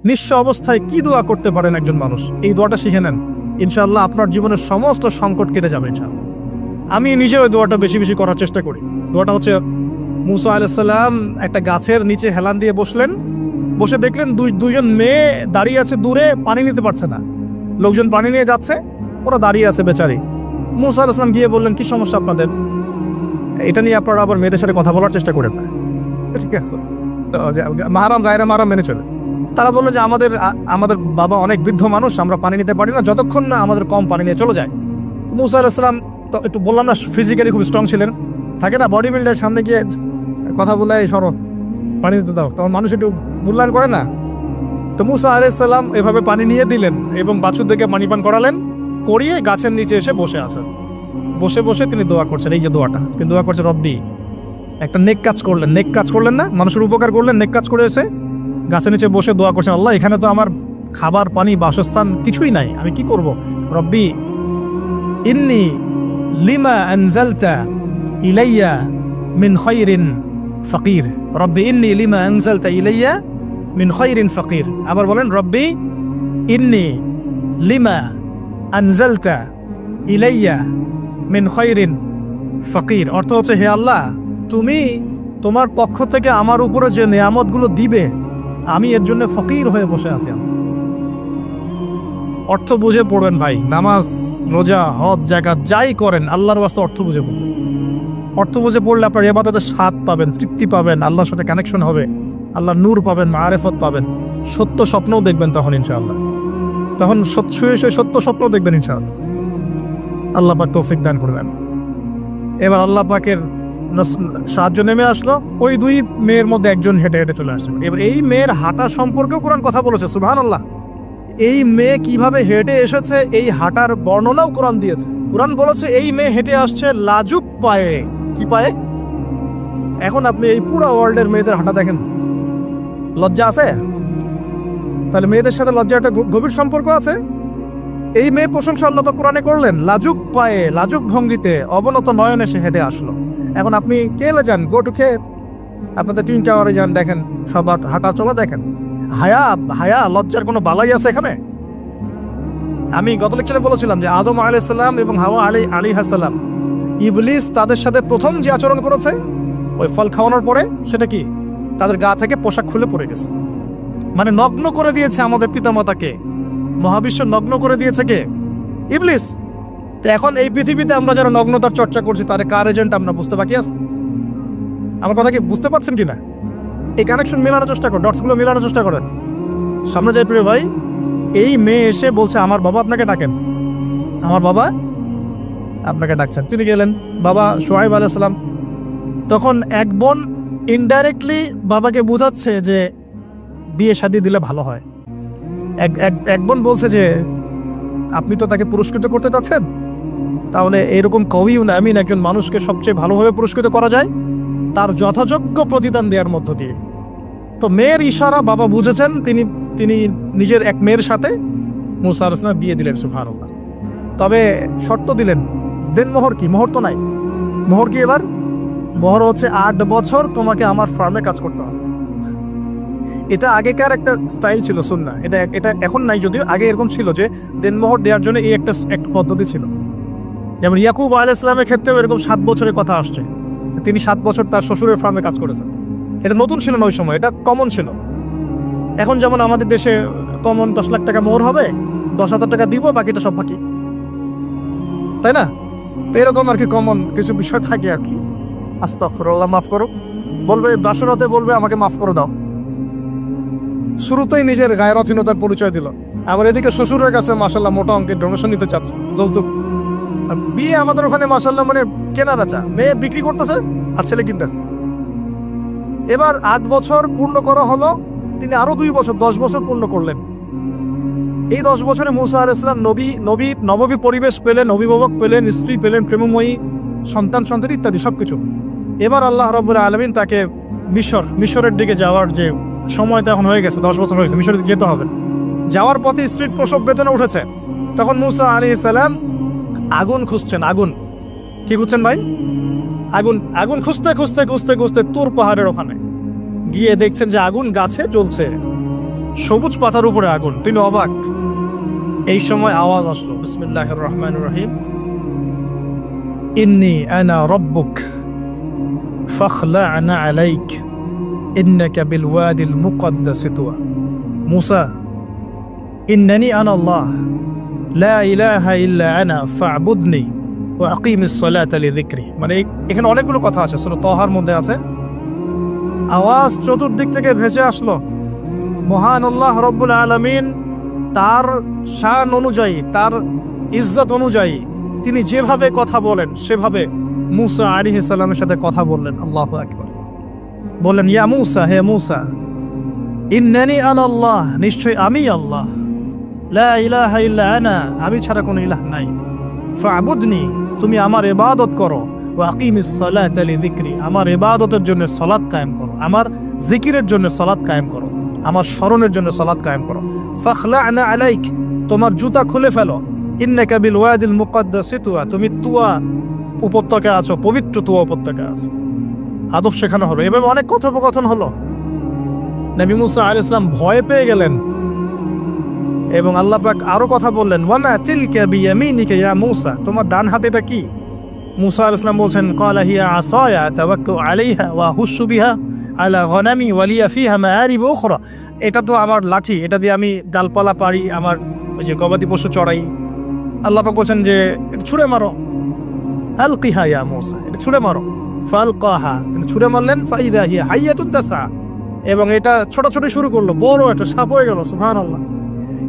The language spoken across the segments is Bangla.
নিঃস্ব অবস্থায় কি দোয়া করতে পারেন একজন মানুষ, এই দোয়াটা শিখে নেন, ইনশাআল্লাহ আপনার জীবনের সমস্ত সংকট কেটে যাবে ইনশাআল্লাহ। আমি নিজে ওই দোয়াটা বেশি বেশি করার চেষ্টা করি। দোয়াটা হচ্ছে, মুসা আলাইহিস সালাম একটা গাছের নিচে হেলান দিয়ে বসলেন, বসে দেখলেন দুইজন মেয়ে দাঁড়িয়ে আছে দূরে, পানি নিতে পারছে না, লোকজন পানি নিয়ে যাচ্ছে, ওরা দাঁড়িয়ে আছে বেচারি। মুসা আলাইহিস সালাম গিয়ে বললেন, কি সমস্যা আপনাদের? এটা নিয়ে আপনারা আবার মেয়েদের সাথে কথা বলার চেষ্টা করেন, ঠিক আছে, মাহারাম গায়রা মাহারাম মেনে চলে। তারা বললো যে আমাদের বাবা অনেক বৃদ্ধ মানুষ, আমরা পানি নিতে পারি না যতক্ষণ না আমাদের কম পানি নিয়ে চলে যায়। মুসা আলাইহিস সালাম তো একটু বললাম না, ফিজিক্যালি খুব স্ট্রং ছিলেন, থাকে না বডি বিল্ডার, সামনে গিয়ে কথা বলে সরো পানি দিতে দাও, তখন মানুষ একটু মূল্যায়ন করে না। তো মুসা আলাইহিস সালাম এভাবে পানি নিয়ে দিলেন এবং বাছুরদেরকে পানি পান করালেন, করিয়ে গাছের নিচে এসে বসে আছেন। বসে বসে তিনি দোয়া করছেন, এই যে দোয়াটা তিনি দোয়া করছেন, রব্বি, একটা নেক কাজ করলেন না, মানুষের উপকার করলেন, নেক কাজ করে এসে গাছের নিচে বসে দোয়া করছেন, আল্লাহ এখানে তো আমার খাবার পানি বাসস্থান কিছুই নাই, আমি কি করব? রব্বি ইন্নী লিমা আনজালতা ইলাইয়া মিন খায়রিন ফাকির, রব্বি ইন্নী লিমা আনজালতা ইলাইয়া মিন খায়রিন ফাকির। আবার বলেন, রব্বি ইন্নী লিমা আনজালতা ইলাইয়া মিন খায়রিন ফাকির। অর্থ হচ্ছে, হে আল্লাহ, তুমি তোমার পক্ষ থেকে আমার উপরে যে নিয়ামতগুলো দিবে, আমি এর জন্য ফকির হয়ে বসে আছি। অর্থ বুঝে পড়বেন ভাই, নামাজ রোজা হজ জাকাত যাই করেন আল্লাহর ওয়াস্তে অর্থ বুঝে পড়বেন। অর্থ বুঝে পড়লে আপনার ইবাদতের স্বাদ পাবেন, তৃপ্তি পাবেন, আল্লাহর সাথে কানেকশন হবে, আল্লাহর নূর পাবেন, মাআরিফত পাবেন, সত্য স্বপ্নও দেখবেন তখন ইনশাআল্লাহ। তখন শুয়ে শুয়ে সত্য স্বপ্ন দেখবেন ইনশাআল্লাহ। আল্লাহ পাক তৌফিক দান করবেন। এবার আল্লাহ পাকের সাহায্য নেমে আসলো, ওই দুই মেয়ের মধ্যে একজন হেঁটে হেঁটে চলে আসছে। এবার এই মেয়ের হাঁটা সম্পর্কেও কোরআন কথা বলেছে, সুবহানাল্লাহ। এই মেয়ে কিভাবে হেঁটে এসেছে এই হাঁটার বর্ণনাও কোরআন দিয়েছে। কোরআন বলেছে এই মেয়ে হেঁটে আসছে লাজুক পায়ে। কি পায়ে? এখন আপনি এই পুরো ওয়ার্ল্ডের মেয়েদের হাঁটা দেখেন, লজ্জা আছে? তাহলে মেয়েদের সাথে লজ্জা একটা গভীর সম্পর্ক আছে। এই মেয়ে প্রশংসা আল্লাহ তো কোরআনে করলেন, লাজুক পায়ে লাজুক ভঙ্গিতে অবনত নয়নে সে হেঁটে আসলো। এখন আপনি কেলে যান, গো টু খেত, আপনাদের টুইন টাওয়ারে যান, দেখেন সবার হাঁটা চলা দেখেন। হায়া লজ্জার কোনো বালাই আছে এখানে? আমি গত লেকচারে বলেছিলাম যে আদম আলাইহিস সালাম এবং হাওয়া আলাইহিস সালাম, ইবলিস তাদের সাথে প্রথম যে আচরণ করেছে ওই ফল খাওয়ানোর পরে, সেটা কি? তাদের গা থেকে পোশাক খুলে পড়ে গেছে, মানে নগ্ন করে দিয়েছে আমাদের পিতামাতাকে, মহাবিশ্ব নগ্ন করে দিয়েছে কে? ইবলিস। তো এখন এই পৃথিবীতে আমরা যারা নগ্নতার চর্চা করছি তার কার এজেন্ট আমরা বুঝতে বাকি আছে? আমার কথা কি বুঝতে পারছেন কিনা? এই কানেকশন মেলানোর চেষ্টা করেন, ডটসগুলো মেলানোর চেষ্টা করেন। সামনে যাই প্রিয় ভাই, এই মেয়ে এসে বলছে আমার বাবা আপনাকে ডাকেন, আমার বাবা আপনাকে ডাকছেন। তিনি গেলেন, বাবা শুআয়ব আলাইহিস সালাম। তখন এক বোন ইনডাইরেক্টলি বাবাকে বোঝাচ্ছে যে বিয়ে শাদী দিলে ভালো হয়। এক বোন বলছে যে আপনি তো তাকে পুরস্কৃত করতে চাচ্ছেন, তাহলে এরকম কবিউন আমিন একজন মানুষকে সবচেয়ে ভালোভাবে পুরস্কৃত করা যায় তার যথাযোগ্য প্রতিদান দেওয়ার মধ্য দিয়ে। তো মেয়ের ইশারা বাবা বুঝেছেন, তিনি নিজের এক মেয়ের সাথে মুসা আলাইহিস সালাম বিয়ে দিলেন, সুবহানাল্লাহ। তবে শর্ত দিলেন, দেন মোহর কি? মোহর তো নাই। মোহর কি এবার? মোহর হচ্ছে 8 বছর তোমাকে আমার ফার্মে কাজ করতে হবে। এটা আগেকার একটা স্টাইল ছিল, সুন্নাহ। এটা এখন নাই যদিও, আগে এরকম ছিল যে দেনমোহর দেওয়ার জন্য এই একটা পদ্ধতি ছিল। যেমন ইয়াকুব আলাইহিস সালামের ক্ষেত্রেও এরকম 7 বছরের কথা আসছে, তিনি 7 বছর তার শ্বশুরের ফার্মে কাজ করেছেন। এটা নতুন ছিল না ওই সময়, এটা কমন ছিল। এখন যেমন আমাদের দেশে কমন 10 লাখ টাকা মোহর হবে, 10,000 টাকা দিব, বাকিটা সব বাকি, তাই না? এরকম আর কি কমন কিছু বিষয় থাকে আর কি। আস্তাগফিরুল্লাহ, মাফ করো, বলবে দাসরতে, বলবে আমাকে মাফ করে দাও। শুরুতেই নিজের গায়রথহীনতার পরিচয় দিল। আবার এদিকে শ্বশুরের কাছে মাশাআল্লাহ মোটা অঙ্কের ডোনেশন নিতে চাচ্ছে, যৌতুক। বিয়ে আমাদের ওখানে মাশাআল্লাহ মানে কেনা বেচা, মেয়ে বিক্রি করতেছে আর ছেলে কিনতেছে। এবার 8 বছর পূর্ণ করা হলো, তিনি আরো 2 বছর 10 বছর পূর্ণ করলেন। এই 10 বছরে মুসা আলাইহিস সালাম নবী পরিবেশ পেলেন, অভিভাবক পেলেন, স্ত্রী পেলেন, প্রেমময়ী সন্তান ইত্যাদি সবকিছু। এবার আল্লাহ রাব্বুল আলামিন তাকে মিশরের দিকে যাওয়ার যে সময়টা এখন হয়ে গেছে, 10 বছর হয়েছে, মিশরে যেতে হবে। যাওয়ার পথে স্ত্রীর প্রসব বেদনা উঠেছে। তখন মুসা আলাইহিস সালাম আগুন খুঁজছেন। আগুন কি খুঁজছেন ভাই? আগুন খুঁজতে তুর পাহাড়ের ওখানে গিয়ে দেখছেন যে আগুন গাছে জ্বলছে। সবুজ পাতার উপরে আগুন, তিনি অবাক। এই সময় আওয়াজ আসলো, বিসমিল্লাহির রহমানির রহিম, ইন্নী আনা রব্বুক ফাখলা'না আলাইক ইন্নাকা বিল ওয়াদিল মুকদ্দাস তুয়া। মুসা, ইন্নানি আনা আল্লাহ লা ইলাহা ইল্লা আনা ফা'বুদনি ওয়া আকিমিস সালাতা লিযিকরি। মানে এখানে অনেকগুলো কথা আছে, সূরা তাহার মধ্যে আছে। আওয়াজ চতুর্দিক থেকে ভেসে আসলো। মহান আল্লাহ রব্বুল আলামিন তার শান অনুযায়ী, তার ইজ্জত অনুযায়ী তিনি যেভাবে কথা বলেন সেভাবে মুসা আলাইহিস সালামের সাথে কথা বললেন। আল্লাহু আকবার। বললেন, ইয়া মুসা, হে মুসা, ইন্নানি আনা আল্লাহ, নিশ্চয় আমি আল্লাহ, লা ইলাহা ইল্লা আনা, আমি ছাড়া কোনো ইলাহ নাই, ফা'বুদনি, তুমি আমার ইবাদত করো, ওয়া আকিমিস সালাতা লিযিকরি, আমার ইবাদতের জন্য সালাত কায়েম করো, আমার জিকিরের জন্য সালাত কায়েম করো, আমার স্মরণের জন্য সালাত কায়েম করো। ফাখলা'না আলাইক, তোমার জুতা খুলে ফেলো, ইন্নাকা বিল ওয়াদিল মুকদ্দাস তুয়া, তুমি তুয়া উপত্যকা আছো, পবিত্র তুয়া উপত্যকা আছো। আদব শেখানো হলো। এভাবে অনেক কথোপকথন হলো। নবী মুসা আলাইহিস সালাম ভয় পেয়ে গেলেন এবং আল্লাহ পাক আরো কথা বললেন, ওয়ামা তিলকা বিয়ামিনিকা ইয়া মুসা, তোমার ডান হাতে এটা কি? মুসা আলাইহিস সালাম বলছেন, ক্বালা হিয়া আসায়া তাওয়াক্কালু আলাইহা ওয়া হুশু বিহা আলা গনামি ওয়া লিয়া ফিহা মাআরিব উখরা। এটা তো আমার লাঠি, এটা দিয়ে আমি ডালপালা পারি, আমার ওই যে গবাদি পশু চড়াই। আল্লাহ পাক বলছেন যে ছুঁড়ে মারো, আলকিহা ইয়া মুসা, এটা ছুঁড়ে মারো। ফালকাহা, তিনি ছুঁড়ে মারলেন, ফাইদা হিয়া হাইয়াতুন তাসা, এবং এটা ছোটাছুটি শুরু করলো, বড় একটা সাপ হয়ে গেল। সুবহানাল্লাহ।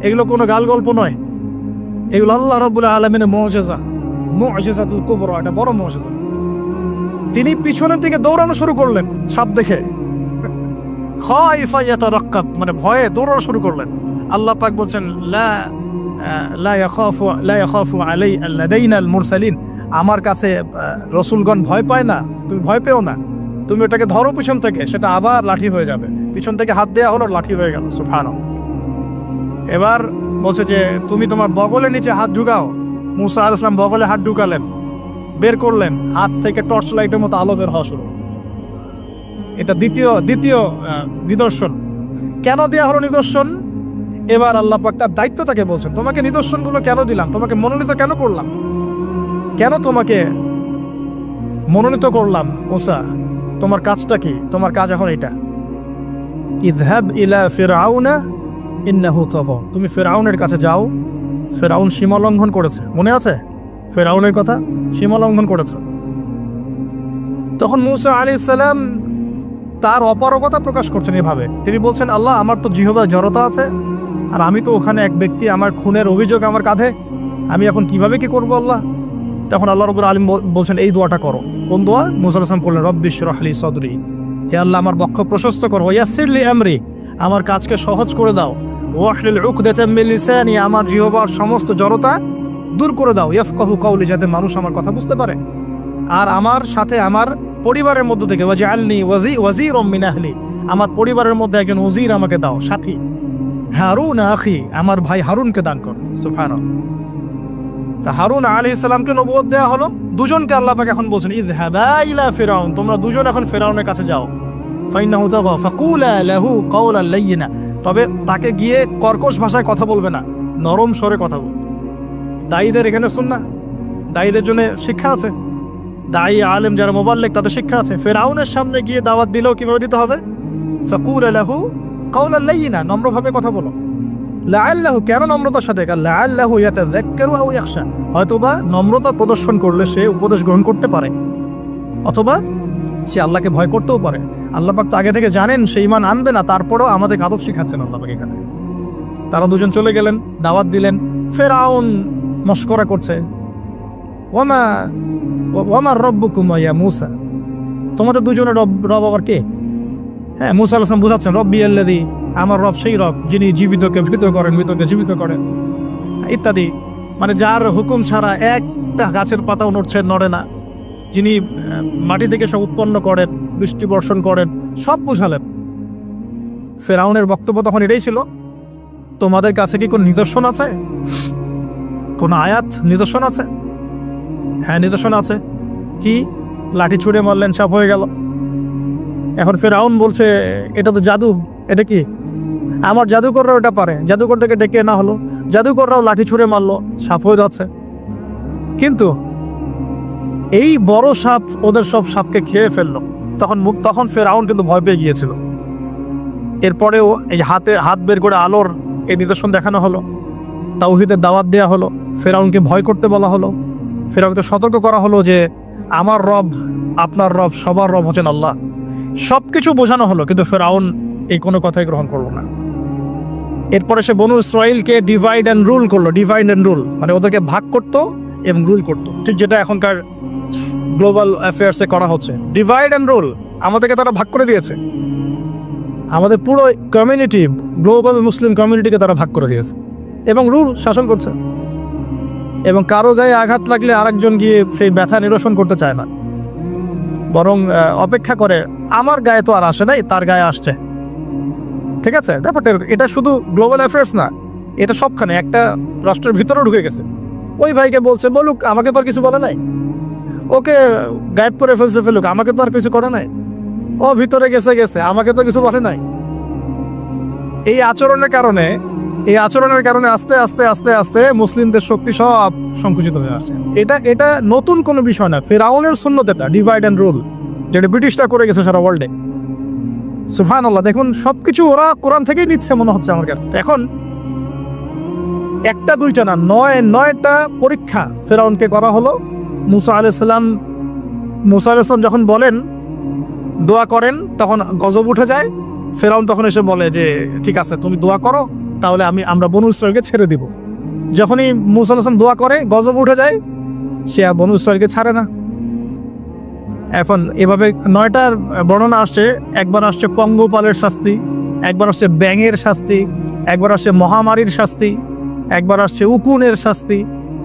এগুলো কোনো গাল গল্প নয়, এগুলো আল্লাহ রাব্বুল আলামিনের মুজিজা, মুজিজাতুল কুবরা, এটা বড় মুজিজা। তিনি পিছনের দিকে দৌড়ানো শুরু করলেন সাপ দেখে, খাইফা ইয়াতারাক্কাব, মানে ভয়ে দৌড়ানো শুরু করলেন। আল্লাহ পাক বলছেন, লা ইয়াখাফু লাদাইনাল মুরসালিন, আমার কাছে রসুলগণ ভয় পায় না, তুমি ভয় পেও না, তুমি ওটাকে ধরো পিছন থেকে, সেটা আবার লাঠি হয়ে যাবে। পিছন থেকে হাত দেওয়া হলো, লাঠি হয়ে গেল। সুবহানাল্লাহ। এবার বলছে যে তুমি তোমার বগলের নিচে হাত ঢুকাও। মুসা আলাইহিস সালাম বগলে হাত ঢুকালেন, বের করলেন, হাত থেকে টর্চ লাইটের মতো আলো বের হওয়া শুরু। এটা দ্বিতীয় নিদর্শন। কেন দেওয়া হলো নিদর্শন? এবার আল্লাহ পাক তার দায়িত্বটাকে বলছেন, তোমাকে নিদর্শনগুলো কেন দিলাম, তোমাকে মনোনীত কেন করলাম, কেন তোমাকে মনোনীত করলাম? মুসা, তোমার কাজটা কি? তোমার কাজ এখন এটা, ইযহাব ইলা ফিরআউনা ইন্নাহু তাগা, তুমি ফিরআউনের কাছে যাও। ফিরআউন সীমা লঙ্ঘন করেছে, মনে আছে ফিরআউনের কথা? সীমা লঙ্ঘন করেছে। তখন মুসা আলাইহিস সালাম তার অপারগতা প্রকাশ করছেন এভাবে। তিনি বলছেন, আল্লাহ, আমার তো জিহ্বার জড়তা আছে, আর আমি তো ওখানে এক ব্যক্তি, আমার খুনের অভিযোগ আমার কাঁধে, আমি এখন কিভাবে কি করবো আল্লাহ? তখন আল্লাহ রাব্বুল আলামিন বলছেন, এই দোয়াটা করো। কোন দোয়া? মুসা আলাইহিস সালাম বললেন, রব্বি ইশরাহ লি সাদরি, হে আল্লাহ, আমার বক্ষ প্রশস্ত করো, ওয়াসসির লি আমরি, আমার কাজকে সহজ করে দাও, ওয়াহলিল উকদাতাম মিন লিসানি, আমার জিহ্বার সমস্ত জড়তা দূর করে দাও, ইয়াফকাহু কওলি, যাতে মানুষ আমার কথা বুঝতে পারে। আর আমার সাথে আমার পরিবারের মধ্য থেকে ওয়াজআলনি ওয়াজিরাম মিন আহলি, আমার পরিবারের মধ্যে একজন ওজির আমাকে দাও, সাথী। হারুন আখি, আমার ভাই হারুনকে দান করো। সুবহানাল্লাহ। হারুন আলাইহিস সালামকে নবুয়ত দেওয়া হলো। দুজনকে আল্লাহ পাক এখন বলছেন, ইযহাবা ইলা ফিরআউন, তোমরা দুজন এখন ফিরআউনের কাছে যাও। ফাইন্নাহু তাগা ফাকুলা লাহু কাওলান লাইয়িনা, তবে তাকে গিয়ে কর্কশ ভাষায় কথা বলবে না, নরম স্বরে কথা বলবে। দায়ীদের এখানে সুন্নাহ, দায়ীদের জন্য শিক্ষা আছে। দায়ী আলেম যারা মুবাল্লিগ, তাদের শিক্ষা আছে। ফিরআউনের সামনে গিয়ে দাওয়াত দিলেও কিভাবে দিতে হবে? ফাকুলা লাহু কাওলান লাইয়িনা, নম্রভাবে কথা বলো। লাআল্লাহু, কেন নম্রতার সাথে? লাআল্লাহু ইয়াতাযাক্কারু আও ইয়াখশা, হয়তোবা নম্রতা প্রদর্শন করলে সে উপদেশ গ্রহণ করতে পারে, অথবা সে আল্লাহকে ভয় করতেও পারে। আল্লাহ পাক তো আগে থেকে জানেন সে ঈমান আনবে না, তারপরেও আমাদের আদব শিখাচ্ছেন আল্লাহ পাক এখানে। তারা দুজন চলে গেলেন, দাওয়াত দিলেন। ফিরআউন মশকরা করছে, ওয়ামা রব্বুকুমা ইয়া মুসা, তোমাদের দুজনের রব আবার কে? হ্যাঁ, মুসা আলাইহিস সালাম বুঝাচ্ছেন, রব্বি আল্লাযী, আমার রব সেই রব যিনি জীবিতকে মৃত করেন, মৃতকে জীবিত করেন, ইত্যাদি। মানে যার হুকুম ছাড়া একটা গাছের পাতাও নড়ে না, যিনি মাটি থেকে সব উৎপন্ন করেন, বৃষ্টি বর্ষণ করেন, সব বুঝালেন। ফিরআউনের বক্তব্য তখন এটাই ছিল, তোমাদের কাছে কি কোন নিদর্শন আছে, কোন আয়াত নিদর্শন আছে? হ্যাঁ, নিদর্শন আছে। কি? লাঠি ছুঁড়ে মারলেন, সাপ হয়ে গেল। এখন ফিরআউন বলছে, এটা তো জাদু, এটা কি? আমার জাদুকররা ওটা পারে, জাদুকরটাকে ডেকে না হলো, জাদুকররাও লাঠি ছুঁড়ে মারলো, সাপ হয়ে যাচ্ছে। কিন্তু এই বড় সাপ ওদের সব সাপকে খেয়ে ফেললো। তখন ফেরাউন কিন্তু ভয় পেয়ে গিয়েছিল। এরপরেও এই হাত বের করে আলোর এই নিদর্শন দেখানো হলো, তাওহীদের দাওয়াত দেওয়া হলো, ফেরাউনকে ভয় করতে বলা হলো, ফেরাউনকে সতর্ক করা হলো যে আমার রব, আপনার রব, সবার রব হচ্ছেন আল্লাহ। সব কিছু বোঝানো হলো, কিন্তু ফেরাউন এই কোনো কথাই গ্রহণ করলো না। এরপরে সে বনু ইসরাইলকে ডিভাইড অ্যান্ড রুল করলো। ডিভাইড অ্যান্ড রুল মানে ওদেরকে ভাগ করতো এবং রুল করতো, ঠিক যেটা এখনকার গ্লোবাল অ্যাফেয়ার্সে করা হচ্ছে। ডিভাইড অ্যান্ড রুল, আমাদেরকে তারা ভাগ করে দিয়েছে। আমাদের পুরো কমিউনিটি, গ্লোবাল মুসলিম কমিউনিটিকে তারা ভাগ করে দিয়েছে এবং রুল শাসন করছে। এবং কারো গায়ে আঘাত লাগলে আরেকজন গিয়ে সেই ব্যথা নিরসন করতে চায় না, বরং অপেক্ষা করে আমার গায়ে তো আর আসে নাই, তার গায়ে আসছে। ঠিক আছে, ব্যাপারটা এটা শুধু গ্লোবাল অ্যাফেয়ার্স না, এটা সবখানে একটা রাষ্ট্রের ভিতরেও ঢুকে গেছে। ওই ভাইকে বলছে বলুক, আমাকে তো আর কিছু বলে নাই, ওকে গায়েব করে ফেলুক, আমাকে তো আর কিছু করে নাই, ও ভিতরে গেছে, আমাকে তো কিছু বলে নাই। এই আচরণের কারণে আস্তে আস্তে আস্তে আস্তে মুসলিমদের শক্তি সব সংকুচিত হয়ে আসে। এটা নতুন কোনো বিষয় না, ফিরআউনের সুন্নত এটা, ডিভাইড অ্যান্ড রুল, যেটা ব্রিটিশরা করে গেছে সারা ওয়ার্ল্ডে। সুবহানাল্লাহ, দেখুন সবকিছু ওরা কোরআন থেকেই নিচ্ছে মনে হচ্ছে আমার কাছে। এখন একটা দুইটা না, 9টা পরীক্ষা ফিরআউনকে করা হলো। মুসা আলাইহিস সালাম যখন বলেন দোয়া করেন, তখন গজব উঠে যায়। ফিরআউন তখন এসে বলে যে ঠিক আছে, তুমি দোয়া করো, তাহলে আমরা বনু ইসরাইলকে ছেড়ে দিব। যখনই মুসা আলাইহিস সালাম দোয়া করে, গজব উঠে যায়, সে আর বনু ইসরাইলকে ছাড়ে না। এখন এভাবে 9টার বর্ণনা আসছে। একবার আসছে পঙ্গপালের শাস্তি, একবার আসছে ব্যাঙের শাস্তি, একবার আসছে মহামারীর শাস্তি, একবার আসছে উকুনের শাস্তি,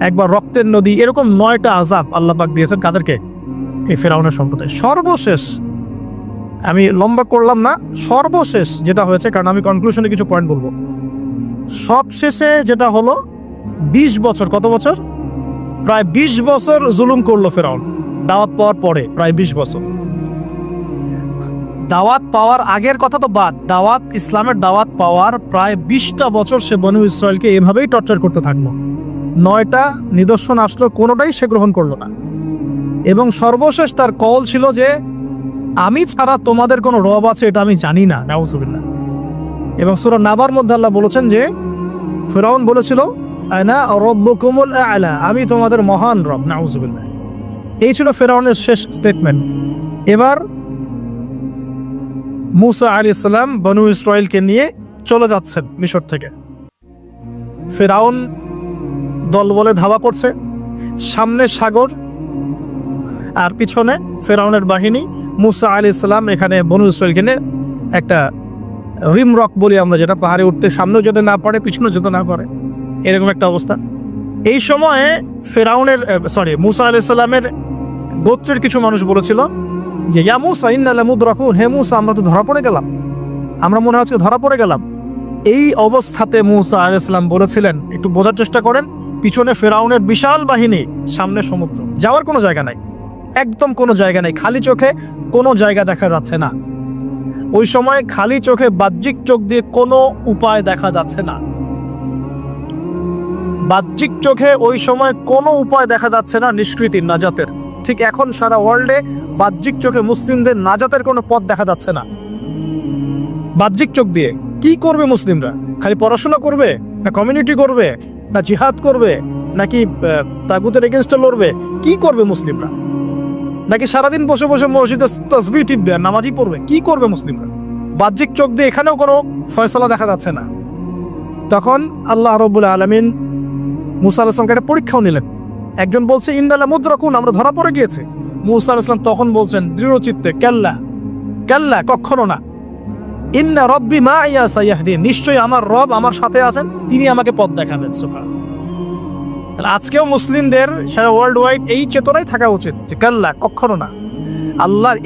একবার রক্তের নদী। এরকম 9টা আযাব আল্লাহ পাক দিয়েছেন কাদেরকে? এই ফিরআউনের সম্প্রদায়। সর্বশেষ, আমি লম্বা করলাম না, সর্বশেষ যেটা হয়েছে, কারণ আমি কনক্লুশনে কিছু পয়েন্ট বলবো। সবশেষে যেটা হলো 20 বছর, কত বছর? প্রায় 20 বছর জুলুম করলো ফিরআউন দাওয়াত পাওয়ার পরে। প্রায় 20 বছর। দাওয়াত পাওয়ার আগের কথা তো বাদ, ইসলামের দাওয়াত পাওয়ার প্রায় 20টা বছর সে বনু ইসরাইলকে এভাবেই টর্চার করতে থাকলো। 9টা নিদর্শন আসলো, কোনোটাই সে গ্রহণ করলো না। এবং সর্বশেষ তার কল ছিল যে আমি ছাড়া তোমাদের কোনো রব আছে এটা আমি জানি না, নাউজুবিল্লাহ। এবং সূরা নাবার মধ্যে আল্লাহ বলেছেন যে ফিরআউন বলেছিল আনা রাব্বুকুমুল আ'লা, আমি তোমাদের মহান রব, নাউজুবিল্লাহ। এই ছিল ফিরআউনের শেষ স্টেটমেন্ট। এবার মুসা আলাইহিস সালাম বনু ইসরাইলকে নিয়ে চলে যাচ্ছেন মিশর থেকে। ফিরআউন দলবলে ধাওয়া করছে, সামনে সাগর আর পিছনে ফিরআউনের বাহিনী। মুসা আলাইহিস সালাম এখানে বনু ইসরাইলকে নিয়ে একটা রিম রক বলি আমরা, যেটা পাহাড়ে উঠতে সামনেও যেতে না পারে, পিছনেও যেতে না পারে, এরকম একটা অবস্থা। এই সময়ে মুসা আলাইহিস সালামের গোত্রের কিছু মানুষ বলেছিল যে ইয়া মুসা ইন্না লামুদরাকুন, হে মুসা আমরা তো ধরা পড়ে গেলাম, আমরা মনে হচ্ছে ধরা পড়ে গেলাম। এই অবস্থাতে মুসা আলাইহিস সালাম বলেছিলেন, একটু বোঝার চেষ্টা করেন, পিছনে ফিরআউনের বিশাল বাহিনী, সামনে সমুদ্র, যাওয়ার কোনো জায়গা নাই, একদম কোনো জায়গা নেই, খালি চোখে কোনো জায়গা দেখা যাচ্ছে না। ওই সময় খালি চোখে, বাহ্যিক চোখ দিয়ে কোনো উপায় দেখা যাচ্ছে না। বাহ্যিক চোখে ওই সময় কোনো উপায় দেখা যাচ্ছে না নিষ্কৃতির, নাজাতের। ঠিক এখন সারা ওয়ার্ল্ডে বাহ্যিক চোখে মুসলিমদের নাজাতের কোনো পথ দেখা যাচ্ছে না। বাহ্যিক চোখ দিয়ে কি করবে মুসলিমরা? খালি পড়াশোনা করবে, না কমিউনিটি করবে, না জিহাদ করবে, নাকি তাগুতের এগেনস্টে লড়বে? কি করবে মুসলিমরা? নাকি সারাদিন বসে বসে মসজিদে তাসবিহ টিপবে, নামাজই পড়বে? কি করবে মুসলিমরা? বাহ্যিক চোখ দিয়ে এখানেও কোনো ফয়সালা দেখা যাচ্ছে না। তখন আল্লাহ রাব্বুল আলামিন মুসা আলাইহিস সালামকে একটা পরীক্ষাও নিলেন। একজন বলছে ইন্না লামুদরাকুন, আমরা ধরা পড়ে গিয়েছে। মুসা আলাইহিস সালাম তখন বলছেন দৃঢ় চিত্তে, কাল্লা কাল্লা, কখনো না, ইন্না রাব্বি মাইয়া সাইয়াহদিন, নিশ্চয়ই আমার রব আমার সাথে আছেন, তিনি আমাকে পথ দেখাবেন। সুবহানাল্লাহ। তাহলে আজকেও মুসলিমদের সারা ওয়ার্ল্ড ওয়াইড এই চেতনাই থাকা উচিত যে কাল্লা, কখনো না। আল্লাহর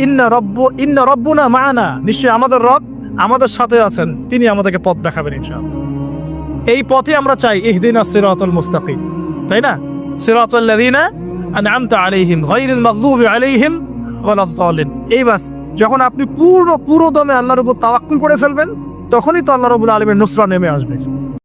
ইন্না রব্বুনা মা'ানা, নিশ্চয়ই আমাদের রব আমাদের সাথে আছেন, তিনি আমাদেরকে পথ দেখাবেন ইনশাআল্লাহ। এই পথে আমরা চাই ইহদিনাস সিরাতাল মুস্তাকিম, তাই না? সিরাতাল লাযিনা আন'আমতা আলাইহিম গায়রিল মাগদুবি আলাইহিম ওয়ালাদ-দাল্লিন। এই বাস, যখন আপনি পুরো দমে আল্লাহর উপর তাওয়াক্কুল করে ফেলবেন, তখনই তো আল্লাহ রাব্বুল আলামিনের নুসরা নেমে আসবে।